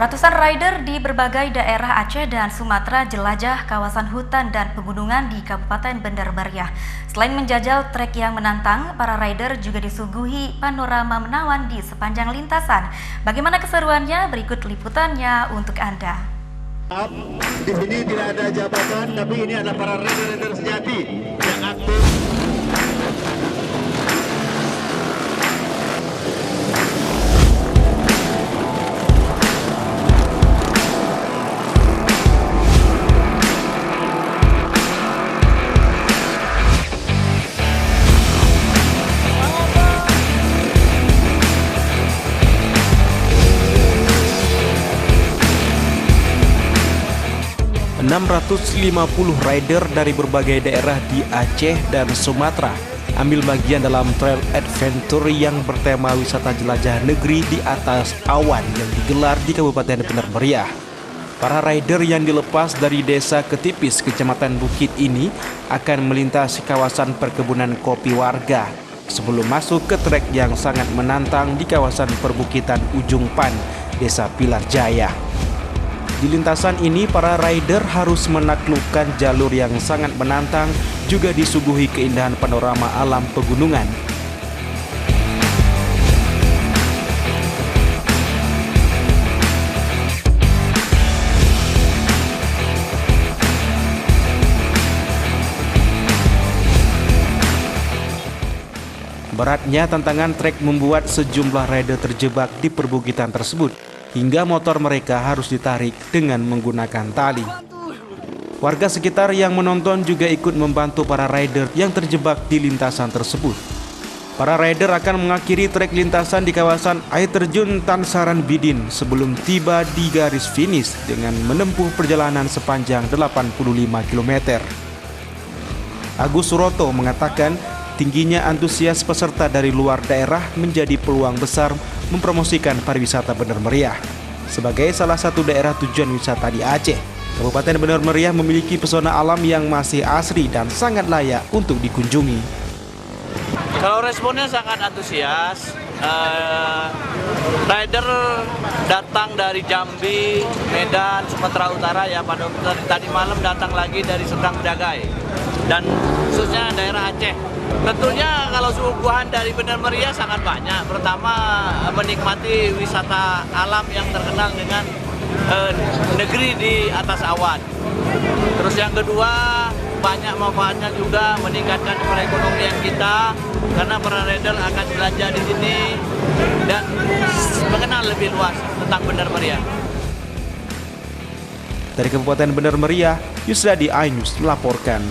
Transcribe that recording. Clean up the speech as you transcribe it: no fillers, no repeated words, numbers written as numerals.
Ratusan rider di berbagai daerah Aceh dan Sumatera jelajah kawasan hutan dan pegunungan di Kabupaten Bandar Meriah. Selain menjajal trek yang menantang, para rider juga disuguhi panorama menawan di sepanjang lintasan. Bagaimana keseruannya? Berikut liputannya untuk Anda. Di sini tidak ada jabatan, tapi ini adalah para rider-rider sejati yang aktif. 650 rider dari berbagai daerah di Aceh dan Sumatera ambil bagian dalam trail adventure yang bertema wisata jelajah negeri di atas awan yang digelar di Kabupaten Bandar Meriah. Para rider yang dilepas dari desa Ketipis, Kecamatan Bukit ini akan melintasi kawasan perkebunan kopi warga sebelum masuk ke trek yang sangat menantang di kawasan perbukitan Ujung Pan, Desa Pilar Jaya. Di lintasan ini, para rider harus menaklukkan jalur yang sangat menantang, juga disuguhi keindahan panorama alam pegunungan. Beratnya tantangan trek membuat sejumlah rider terjebak di perbukitan tersebut, hingga motor mereka harus ditarik dengan menggunakan tali. Warga sekitar yang menonton juga ikut membantu para rider yang terjebak di lintasan tersebut. Para rider akan mengakhiri trek lintasan di kawasan air terjun Tansaran Bidin sebelum tiba di garis finish dengan menempuh perjalanan sepanjang 85 km. Agus Suroto mengatakan tingginya antusias peserta dari luar daerah menjadi peluang besar mempromosikan pariwisata Bandar Meriah. Sebagai salah satu daerah tujuan wisata di Aceh, Kabupaten Bandar Meriah memiliki pesona alam yang masih asri dan sangat layak untuk dikunjungi. Kalau responnya sangat antusias, rider datang dari Jambi, Medan, Sumatera Utara ya, pada tadi malam datang lagi dari Serdang Bedagai dan khususnya daerah Aceh. Tentunya kalau suguhan dari Bandar Meriah sangat banyak. Pertama, menikmati wisata alam yang terkenal dengan negeri di atas awan. Terus yang kedua, banyak manfaatnya juga meningkatkan perekonomian kita karena para rider akan belanja di sini dan mengenal lebih luas tentang Bandar Meriah. Dari Kabupaten Bandar Meriah, Yusradi iNews melaporkan.